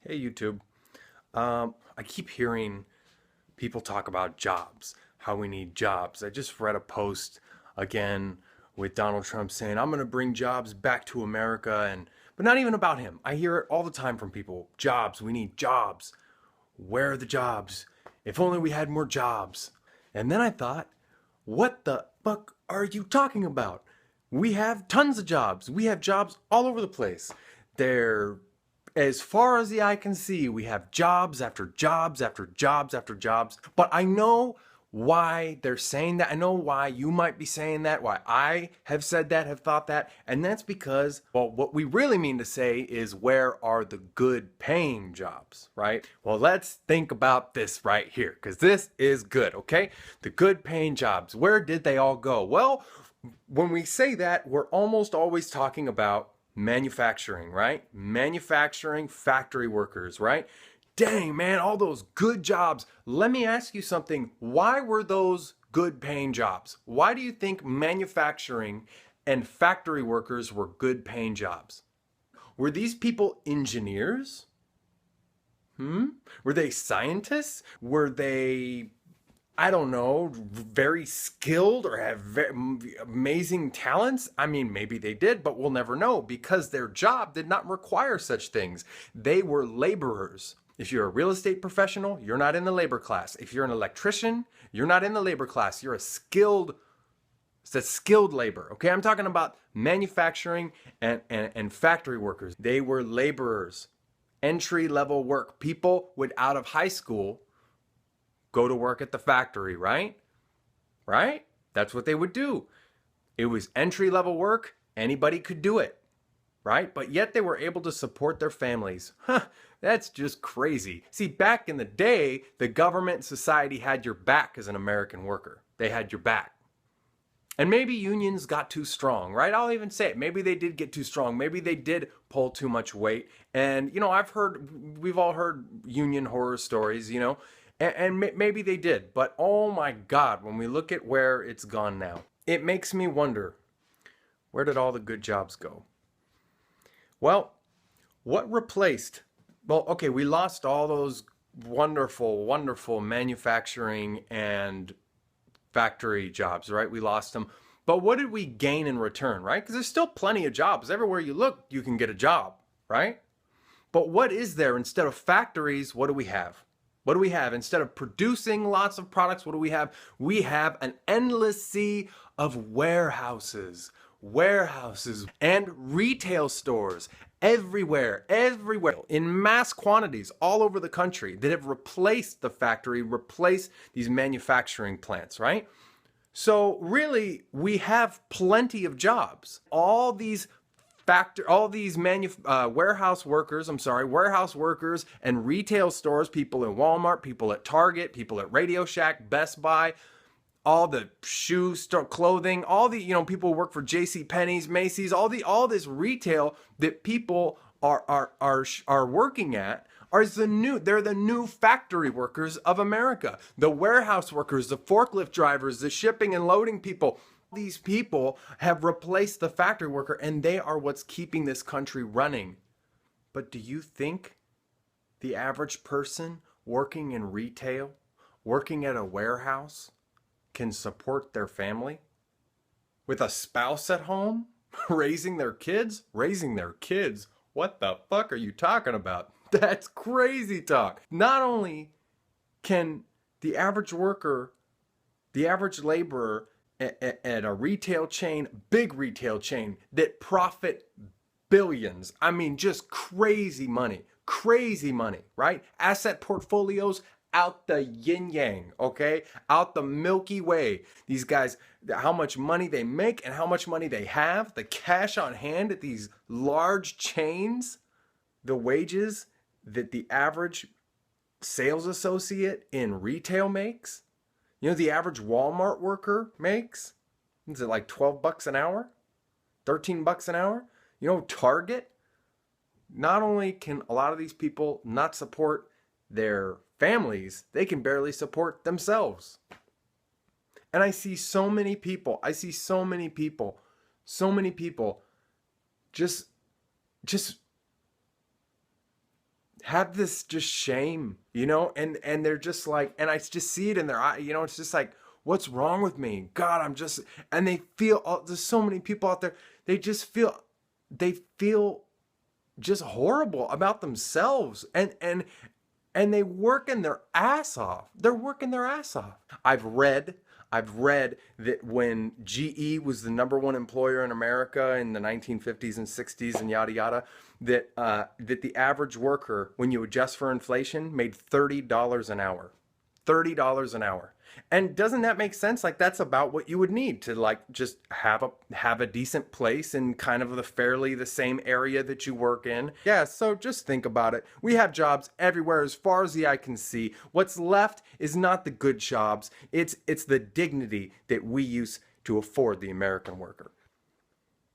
Hey YouTube. I keep hearing people talk about jobs, how we need jobs. I just read a post again with Donald Trump saying, "I'm going to bring jobs back to America," and but not even about him. I hear it all the time from people. Jobs, we need jobs. Where are the jobs? If only we had more jobs. And then I thought, what the fuck are you talking about? We have tons of jobs. We have jobs all over the place. They're as far as the eye can see, we have jobs after jobs after jobs after jobs. But I know why they're saying that. I know why you might be saying that, why I have said that, have thought that. And that's because, well, what we really mean to say is where are the good paying jobs, right? Well, let's think about this right here, because this is good, okay? The good paying jobs, where did they all go? Well, when we say that, we're almost always talking about manufacturing, right? Manufacturing, factory workers, right? Dang, man, all those good jobs. Let me ask you something. Why were those good paying jobs? Why do you think manufacturing and factory workers were good paying jobs? Were these people engineers? Were they scientists? Were they, I don't know, very skilled or have amazing talents? I mean, maybe they did, but we'll never know because their job did not require such things. They were laborers. If you're a real estate professional, you're not in the labor class. If you're an electrician, you're not in the labor class. You're a skilled, it's a skilled labor. Okay, I'm talking about manufacturing and factory workers. They were laborers, entry level work. People would out of high school go to work at the factory, right? Right? That's what they would do. It was entry level work. Anybody could do it, right? But yet they were able to support their families. Huh, that's just crazy. See, back in the day, the government and society had your back as an American worker. They had your back. And maybe unions got too strong, right? I'll even say it. Maybe they did get too strong. Maybe they did pull too much weight. And, we've all heard union horror stories, and maybe they did. But oh my God, when we look at where it's gone now, it makes me wonder, where did all the good jobs go? Well, what replaced? Well, okay, we lost all those wonderful, wonderful manufacturing and factory jobs, right? We lost them. But what did we gain in return, right? Because there's still plenty of jobs. Everywhere you look, you can get a job, right? But what is there instead of factories? What do we have? What do we have? Instead of producing lots of products, what do we have? We have an endless sea of warehouses, and retail stores everywhere, in mass quantities all over the country that have replaced the factory, replaced these manufacturing plants, right? So really, we have plenty of jobs. Warehouse workers and retail stores, people in Walmart, people at Target, people at Radio Shack, Best Buy, all the shoe store clothing, all the people who work for J.C. Penney's, Macy's, all this retail that people are working at they're the new factory workers of America. The warehouse workers, the forklift drivers, the shipping and loading people. These people have replaced the factory worker and they are what's keeping this country running. But do you think the average person working in retail, working at a warehouse, can support their family? With a spouse at home? Raising their kids? Raising their kids? What the fuck are you talking about? That's crazy talk. Not only can the average worker, the average laborer at a retail chain, big retail chain that profit billions, I mean, just crazy money, right? Asset portfolios out the yin yang, okay? Out the Milky Way. These guys, how much money they make and how much money they have, the cash on hand at these large chains, the wages that the average sales associate in retail makes. The average Walmart worker makes, is it like 12 bucks an hour? 13 bucks an hour? Target, not only can a lot of these people not support their families, they can barely support themselves. And I see so many people just have this just shame, and they're just like, and I just see it in their eye, it's just like, what's wrong with me? God, and they feel, there's so many people out there, they feel just horrible about themselves, and they working their ass off. They're working their ass off. I've read that when GE was the number one employer in America in the 1950s and 60s and yada yada, that the average worker, when you adjust for inflation, made $30 an hour. $30 an hour. And doesn't that make sense? Like, that's about what you would need to, like, just have a decent place in kind of the same area that you work in. Yeah, so just think about it. We have jobs everywhere as far as the eye can see. What's left is not the good jobs. It's the dignity that we use to afford the American worker.